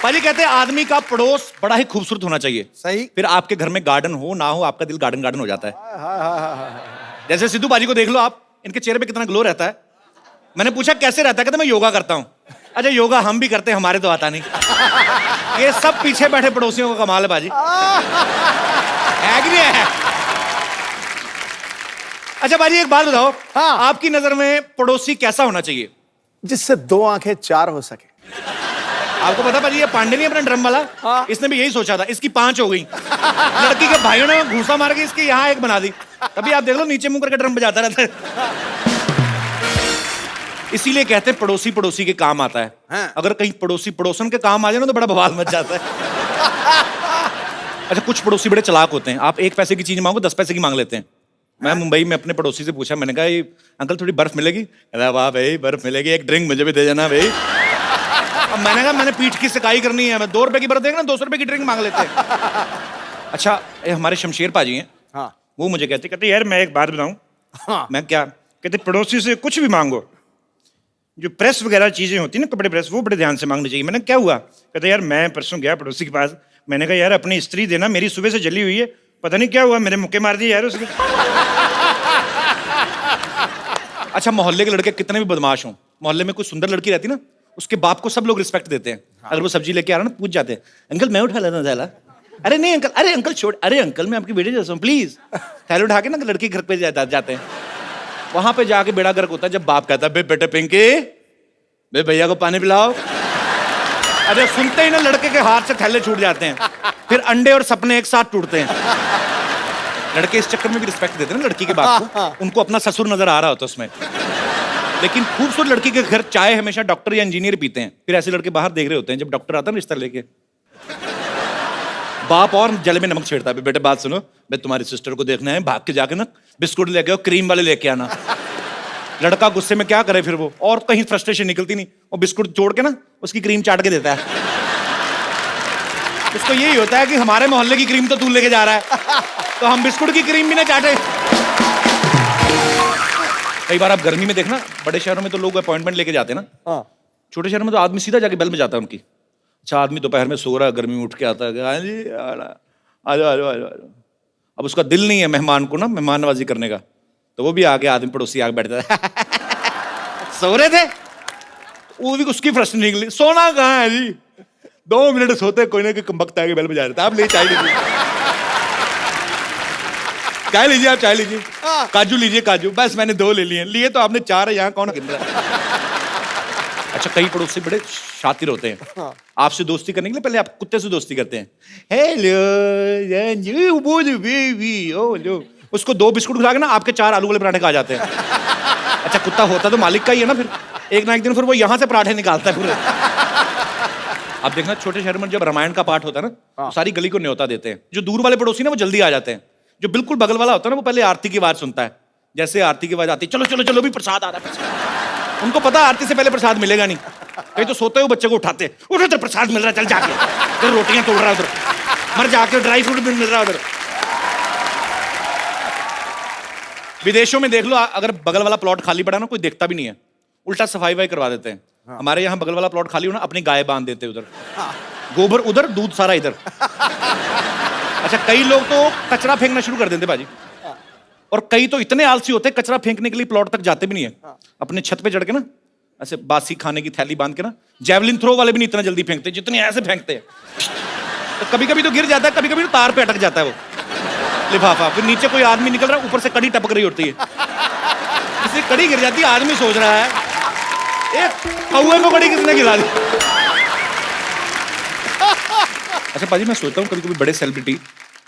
पाजी कहते हैं आदमी का पड़ोस बड़ा ही खूबसूरत होना चाहिए। सही। फिर आपके घर में गार्डन हो ना हो, आपका दिल गार्डन गार्डन हो जाता है। जैसे सिद्धू पाजी को देख लो आप, इनके चेहरे पे कितना ग्लो रहता है। मैंने पूछा कैसे रहता है, कहते मैं योगा करता हूँ। अच्छा योगा हम भी करते हैं, हमारे तो आता नहीं। ये सब पीछे बैठे पड़ोसियों का कमाल है बाजी, है कि नहीं है? अच्छा बाजी एक बात बताओ, हाँ। आपकी नजर में पड़ोसी कैसा होना चाहिए? जिससे 2 आंखें 4 हो सके। आपको पता पाजी ये पांडे नहीं अपना ड्रम वाला, हाँ। इसने भी यही सोचा था, इसकी 5 हो गई। लड़की के भाइयों ने घूसा मार के इसकी यहाँ 1 बना दी। तभी आप देख लो नीचे मुंह करके ड्रम बजाता रहता है। इसीलिए कहते हैं पड़ोसी पड़ोसी के काम आता है। हाँ। अगर कहीं पड़ोसी पड़ोसन के काम आ जाए ना तो बड़ा बवाल मच जाता है। अच्छा कुछ पड़ोसी बड़े चालाक होते हैं, आप 1 पैसे की चीज मांगो 10 पैसे की मांग लेते हैं। मैं मुंबई में अपने पड़ोसी से पूछा, मैंने कहा ये अंकल थोड़ी बर्फ मिलेगी? कहता वाह भाई बर्फ मिलेगी, एक ड्रिंक मुझे भी दे जाना भाई। अब मैंने कहा मैंने पीठ की सिकाई करनी है, मैं 2 रुपए की बर्फ देगा ना 200 रुपए की ड्रिंक मांग लेते हैं। अच्छा ये हमारे शमशेर पाजी हैं, हाँ। वो मुझे कहते यार मैं एक बात बताऊं। हाँ। मैं क्या? कहते पड़ोसी से कुछ भी मांगो, जो प्रेस वगैरह चीजें होती है ना, कपड़े प्रेस, वो बड़े ध्यान से मांगनी चाहिए। मैंने क्या हुआ? कहते यार मैं परसों गया पड़ोसी के पास, मैंने कहा यार अपनी स्त्री देना, मेरी सुबह से जली हुई है, पता नहीं क्या हुआ, मेरे मुक्के मार दिए यार उसने। अच्छा मोहल्ले के लड़के कितने भी बदमाश हों, मोहल्ले में कोई सुंदर लड़की रहती ना, उसके बाप को सब लोग रिस्पेक्ट देते हैं। अगर वो सब्जी लेके आ रहा ना, पूछ जाते हैं अंकल मैं उठा लेना थैला। अरे नहीं अंकल, अरे अंकल छोड़, अरे अंकल मैं आपकी बेटे जैसा हूँ प्लीज। थैला उठा के ना लड़की घर पे जाते हैं। वहां पे जाके बेड़ा गर्क होता है जब बाप कहता है बे बेटे पिंकी बे भैया को पानी पिलाओ। अरे सुनते ही ना लड़के के हाथ से थैले छूट जाते हैं, फिर अंडे और सपने एक साथ टूटते हैं। लड़के इस चक्कर में भी रिस्पेक्ट देते हैं ना लड़की के बाप को, उनको अपना ससुर नजर आ रहा होता है उसमें। लेकिन खूबसूरत लड़की के घर चाय हमेशा डॉक्टर या इंजीनियर पीते हैं, फिर ऐसे लड़के बाहर देख रहे होते हैं। जब डॉक्टर आता है रिश्ता लेके, बाप और जल में नमक छेड़ता है, बेटे बात सुनो, मैं तुम्हारी सिस्टर को देखना है, भाग के जाके ना बिस्कुट लेके आओ, क्रीम वाले लेके आना। लड़का गुस्से में क्या करे फिर वो, और कहीं फ्रस्ट्रेशन निकलती नहीं, वो बिस्कुट जोड़ के ना उसकी क्रीम चाट के देता है। उसको यही होता है कि हमारे मोहल्ले की क्रीम तो तू लेके जा रहा है, तो हम बिस्कुट की क्रीम भी ना चाटे। कई बार आप गर्मी में देखना, बड़े शहरों में तो लोग अपॉइंटमेंट लेके जाते हैं ना, हाँ। छोटे शहरों में तो आदमी सीधा जाके बेल में जाता है उनकी। अच्छा आदमी दोपहर में सो रहा है, गर्मी में उठ के आता है, हाँ जी आ जाओ आ जाओ आ जाओ। अब उसका दिल नहीं है मेहमान को ना मेहमान नवाजी करने का, तो वो भी आके आदमी पड़ोसी आके बैठता है। सो रहे थे, वो भी उसकी प्रश्न निकली, सोना कहाँ है जी? 2 मिनट सोते कोई ना कोई कमबख्त आके बेल बजा देता है, आप ले चाय लीजिए, चाय लीजिए, आप चाय लीजिए, काजू लीजिए काजू, बस मैंने 2 ले लिए, लिए तो आपने 4 है, यहाँ कौन गिन रहा है? अच्छा कई पड़ोसी बड़े शातिर होते हैं, आपसे दोस्ती करने के लिए पहले आप कुत्ते से दोस्ती करते हैं। हेलो बेबी, ओ लो, उसको 2 बिस्कुट खिला के ना आपके 4 आलू वाले पराठे खा जाते हैं। अच्छा कुत्ता होता तो मालिक का ही है ना, फिर एक ना एक दिन फिर वो यहाँ से पराठे निकालता है पूरे। आप देखना छोटे शहर में जब रामायण का पाठ होता है ना, तो सारी गली को न्योता देते हैं। जो दूर वाले पड़ोसी ना वो जल्दी आ जाते हैं, जो बिल्कुल बगल वाला होता है ना वो पहले आरती की आवाज सुनता है। जैसे आरती की आवाज आती है, चलो चलो चलो भी प्रसाद आ रहा है, उनको पता आरती से पहले प्रसाद मिलेगा नहीं। कहीं तो सोते हुए बच्चे को उठाते, उठो तो प्रसाद मिल रहा है, चल जाके तो रोटियां तोड़ रहा है उधर, मर जाके ड्राई फ्रूट भी मिल रहा है उधर। विदेशों में देख लो, अगर बगल वाला प्लॉट खाली पड़ा ना कोई देखता भी नहीं है, उल्टा सफाई वाई करवा देते हैं। हाँ। हमारे यहाँ बगल वाला प्लॉट खाली हो ना, अपनी गाय बांध देते उधर, गोबर उधर दूध सारा इधर। अच्छा कई लोग तो कचरा फेंकना शुरू कर देते बाजी, और कई तो इतने आलसी होते हैं कचरा फेंकने के लिए प्लॉट तक जाते भी नहीं है। अपने छत पे चढ़ के ना ऐसे बासी खाने की थैली बांध के ना, जेवलिन थ्रो वाले भी नहीं इतना जल्दी फेंकते जितने ऐसे फेंकते हैं। तो कभी कभी तो गिर जाता है, कभी कभी तो तार पे अटक जाता है वो लिफाफा, फिर नीचे कोई आदमी निकल रहा है, ऊपर से कड़ी टपक रही होती है, इससे कड़ी गिर जाती है, आदमी सोच रहा है एक कौए को कड़ी किसने गिरा दी। अच्छा पाजी मैं सोचता हूँ कभी कभी बड़े सेलिब्रिटी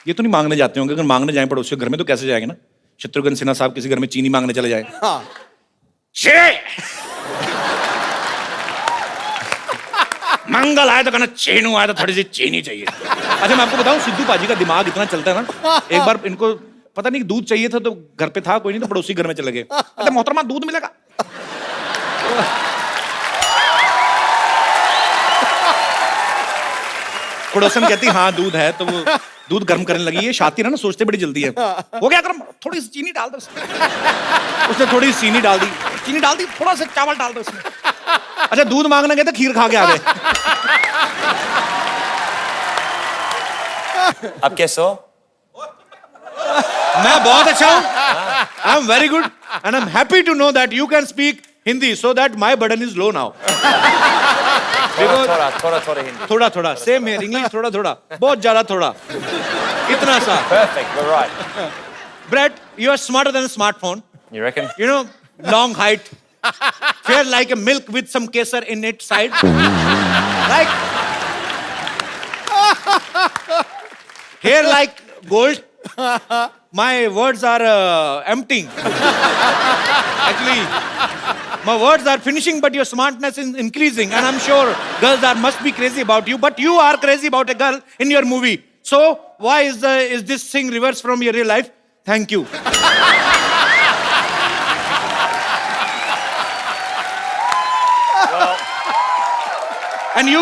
ये तो नहीं मांगने जाते होंगे, अगर मांगने जाए पड़ोसियों घर में तो कैसे जाएंगे ना? शत्रुघ्न सिन्हा साहब किसी घर में चीनी मांगने चले जाए, हाँ। मंगल आया तो कहना चेनू आया तो थोड़ी सी चीनी चाहिए। अच्छा मैं आपको बताऊं सिद्धू पाजी का दिमाग इतना चलता है ना, एक बार इनको पता नहीं दूध चाहिए था तो घर पे था कोई नहीं, तो पड़ोसी घर में चले गए, अच्छा मोहतरमा दूध मिलेगा? पड़ोसन कहती हाँ दूध है, तो वो दूध गर्म करने लगी। ये शातिर है ना, सोचते बड़ी जल्दी है, हो गया गर्म, थोड़ी सी चीनी डाल दो। उसने थोड़ी सी चीनी डाल दी, चीनी डाल दी, थोड़ा सा चावल डाल दो उसमें। अच्छा दूध मांगने गए तो खीर खा के आ गए। आप कैसे हो? मैं बहुत अच्छा हूँ. I am very good and I'm happy to know that you can speak Hindi so that my burden is low now. थोड़ा हिंदी. थोड़ा थोड़ा सेम है इंग्लिश थोड़ा थोड़ा बहुत ज्यादा थोड़ा इतना सा. Perfect, we're right. Brett, you are smarter than a smartphone. You reckon? You know, long height, fair like a milk with some kesar in its side. Like hair like gold. My words are emptying. Actually, my words are finishing, but your smartness is increasing, and I'm sure girls must be crazy about you. But you are crazy about a girl in your movie. So why is this thing reversed from your real life? Thank you. And you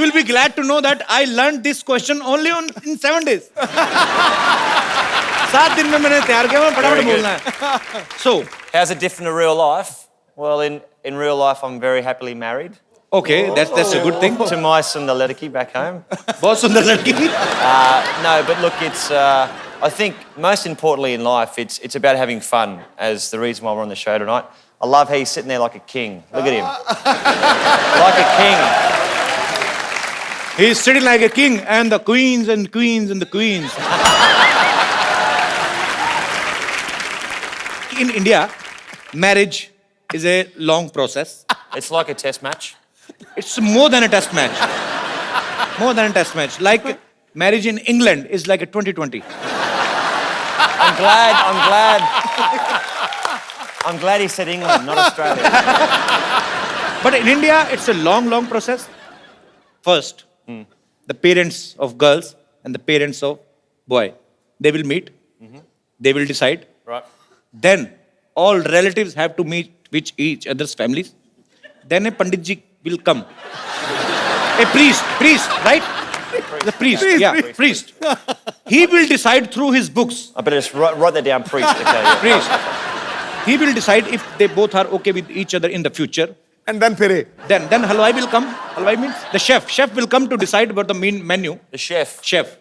will be glad to know that I learned this question only in 7 days. 7 दिन में मैंने तैयार किया, मैं फटाफट बोलना है. So, How's it different to real life? Well, in real life, I'm very happily married okay, that's a good thing. to my sundar ladki back home. बहुत सुंदर लड़की. No, but look, it's. I think most importantly in life, it's about having fun. As the reason why we're on the show tonight. I love how he's sitting there like a king. Look at him, like a king. He's sitting like a king, and the queens and queens and the queens. In India, marriage is a long process. It's like a test match. It's more than a test match. More than a test match. Like marriage in England is like a 2020. I'm glad he said England, not Australia. But in India, it's a long, long process. First, the parents of girls and the parents of boy, they will meet. They will decide. Right. Then all relatives have to meet with each other's families. Then a Pandit ji will come. A priest, right? The priest, priest. He will decide through his books. I better just write that down, priest. Okay. Yeah. Priest. He will decide if they both are okay with each other in the future. And then फिरे. Then halwai will come. Halwai means the chef. Chef will come to decide about the main menu. The chef. Chef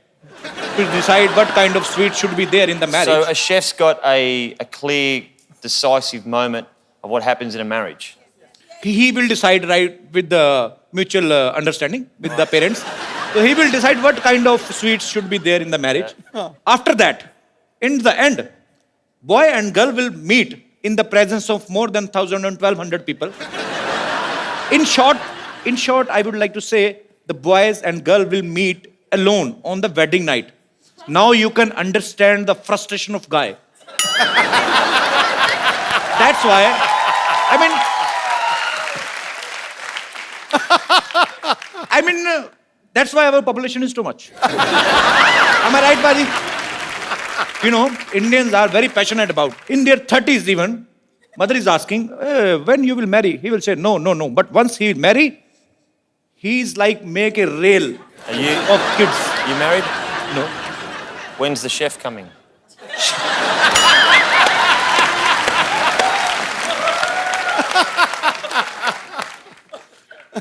will decide what kind of sweet should be there in the marriage. So a chef's got a clear, decisive moment of what happens in a marriage. He will decide right with the mutual understanding with the parents. So he will decide what kind of sweets should be there in the marriage. After that, in the end, boy and girl will meet in the presence of more than 1,000 and 1,200 people. In short, I would like to say the boys and girl will meet alone on the wedding night. Now you can understand the frustration of guy. That's why, that's why our population is too much. Am I right, Baji? You know, Indians are very passionate about. In their 30s even, mother is asking, when you will marry? He will say, no. But once he will marry, he's like make a rail of kids. You married? No. When's the chef coming?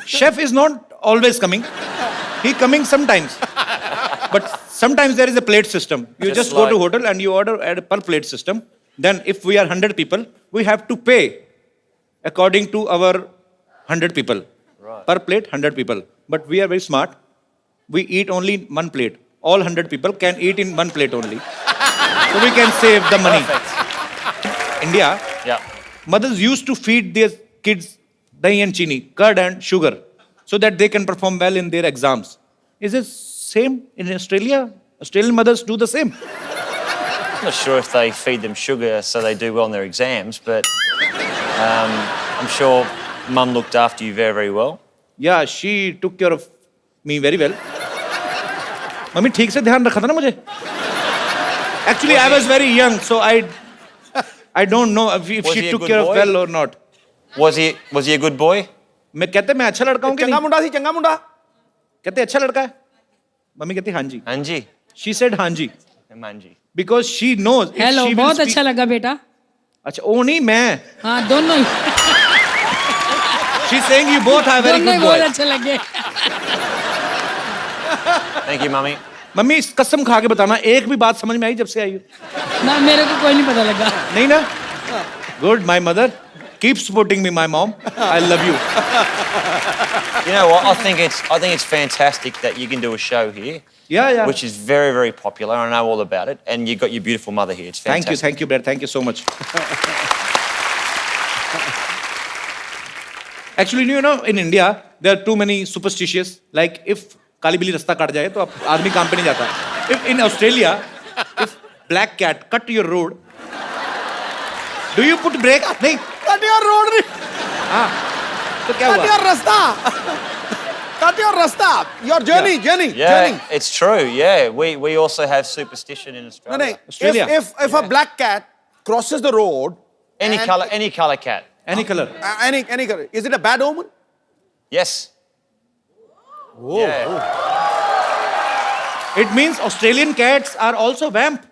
Chef is not always coming. He coming sometimes. But sometimes there is a plate system. You just go to hotel and you order at a per plate system. Then if we are 100 people, we have to pay according to our 100 people. Right. Per plate, 100 people. But we are very smart. We eat only one plate. All 100 people can eat in one plate only. So we can save the money. Perfect. India, Yeah. mothers used to feed their kids dahi and chini, curd and sugar, so that they can perform well in their exams. Is it same in Australia? Australian mothers do the same. I'm not sure if they feed them sugar so they do well in their exams, but I'm sure Mum looked after you very, very well. Yeah, she took care of me very well. Mummy ठीक से ध्यान रखा था ना मुझे. Actually, I was very young, so I don't know if she took care of well or not. Was he a good boy? मैं कहते मैं अच्छा लड़का हूँ कि चंगा नहीं? मुंडा सी चंगा मुंडा. कहते अच्छा लड़का है. मम्मी कहती हाँ जी. Anji. She said हाँ जी. Manji. Because she knows. if hello she will बहुत speak- अच्छा लगा बेटा. अच्छा वो नहीं मैं. हाँ दोनों ही She's saying you both are very दोनों ही good बहुत boys. अच्छे लगे. Thank you, Mummy. मम्मी इस कसम खा के बताना, एक भी बात समझ में आई जब से आई हो? ना मेरे को कोई नहीं पता लगा। नहीं ना? Good, my mother, keep supporting me, my mom, I love you. You know what? I think it's fantastic that you can do a show here, Yeah. which is very, very popular. I know all about it, and you've got your beautiful mother here. It's fantastic. Thank you, Brad. Thank you so much. Actually, you know, in India, there are too many superstitious. Like, if काली बिल्ली रास्ता काट जाए तो आदमी काम पे नहीं जाता. If in Australia, if black cat cut your road, do you put brake? नहीं. Cut your road. हाँ. तो क्या Cut हुआ? your rasta. Cut your rasta. Your journey. Yeah, it's true. Yeah, we also have superstition in Australia. No. Australia. If a black cat crosses the road, Any colour cat. Any color. any color, is it a bad omen? Yes. Oh. Yeah. It means Australian cats are also vamp.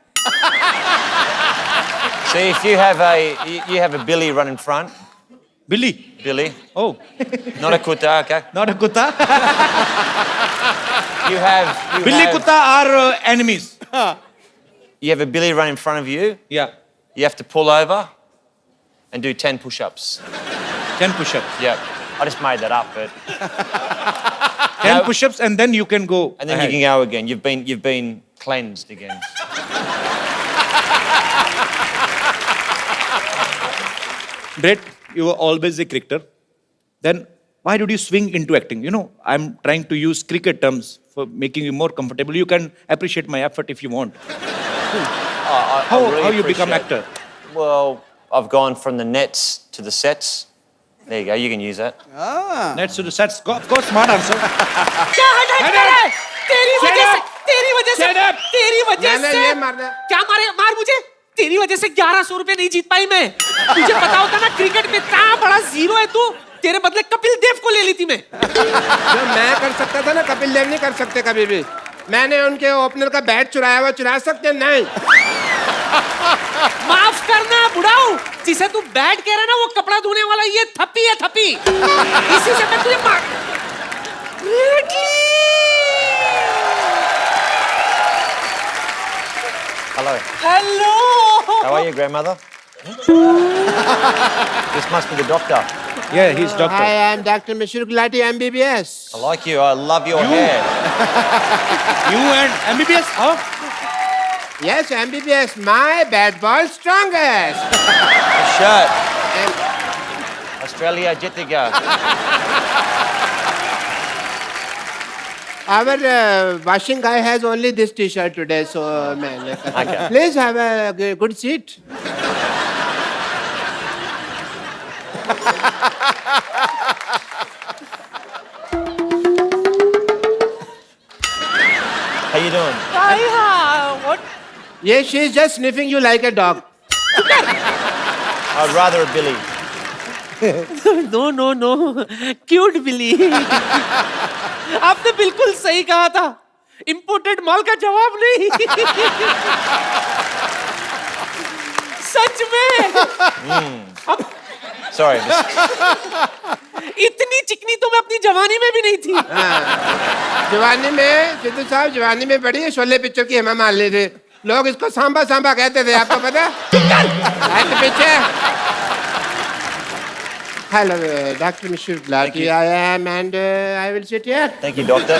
See, if you have a Billy run in front, Billy. Billy, Oh, not a kutta, okay? not a kutta. You have Billy kutta are enemies. You have a Billy run in front of you. Yeah. You have to pull over and do 10 push-ups. 10 push-ups. Yep. I just made that up, but 10 No. push-ups and then you can go. and then ahead. you can go again. You've been cleansed again. Brett, you were always a cricketer. Then why did you swing into acting? You know, I'm trying to use cricket terms for making you more comfortable. You can appreciate my effort if you want. How you become actor? Well, I've gone from the nets to the sets. There you go. You can use that. Let's do the sets. Of course, smart answer. क्या हटाए तेरी वजह से क्या मार मुझे, तेरी वजह से 1100 रुपए नहीं जीत पाई मैं. तुझे पता होता ना क्रिकेट में इतना बड़ा जीरो है तू, तेरे बदले कपिल देव को ले ली थी मैं. जो मैं कर सकता था ना कपिल देव नहीं कर सकते कभी भी. मैंने उनके ओपनर का बैट चुराया हुआ, चुरा सकते नहीं. माफ करना बुढ़ाऊ, जिसे तू बैट कह रहा है ना वो कपड़ा धोने वाला ये थप्पी है थप्पी. इसी से मैं तुझे मार. Hello. Hello. How are you, grandmother? This must be the doctor. Yeah, he's doctor. I am Dr. Mishra Gulati, MBBS. I like you. I love your hair. You and MBBS? Huh? Yes, MBBS, my bat ball strongest. The shirt. Australia Jittiga. Our washing guy has only this T-shirt today, so man. Okay. Please have a good seat. How you doing? What? Yes, she's just sniffing you like a dog. I'd rather a Billy. No cute Billy. आपने बिल्कुल सही कहा था, imported माल का जवाब नहीं. सच में. Sorry. इतनी चिकनी तो मैं अपनी जवानी में भी नहीं थी. जवानी में सिद्धू साहब जवानी में बड़ी है शोले पिक्चर की हेमा मालिनी थे. लोग इसको सांबा सांबा कहते थे, आपको पता? हाथ पीछे. Hello, Dr. Mishra Gulati. I am, and I will sit here. Thank you, doctor.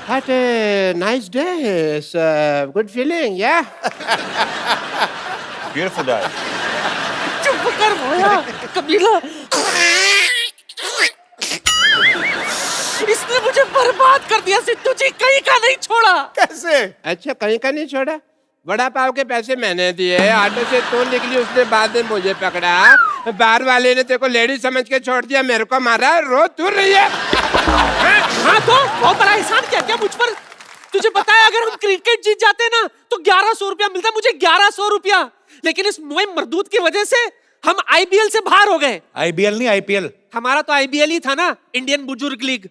What a nice day. It's a good feeling, yeah? Beautiful day. चुप कर भोया कबीला. इसने मुझे बर्बाद कर दिया सिद्धू जी, कहीं का नहीं छोड़ा. कैसे? अच्छा, कहीं का नहीं छोड़ा. बड़ा पाव के पैसे मैंने दिए, ऑटो से तू निकली, उसने बाद में मुझे पकड़ा. बार वाले ने तेरे को लेडी समझ के छोड़ दिया, मेरे को मारा. रो तू रही है. हाँ तो बहुत बड़ा एहसान किया क्या मुझ पर? तुझे पता है अगर हम क्रिकेट जीत जाते ना तो 1100 रुपया मिलता मुझे. 1100 रुपया. लेकिन इस मोए मरदूत की वजह से हम आईबीएल से बाहर हो गए. IBL नहीं IPL. हमारा तो आईबीएल ही था ना, इंडियन बुजुर्ग लीग.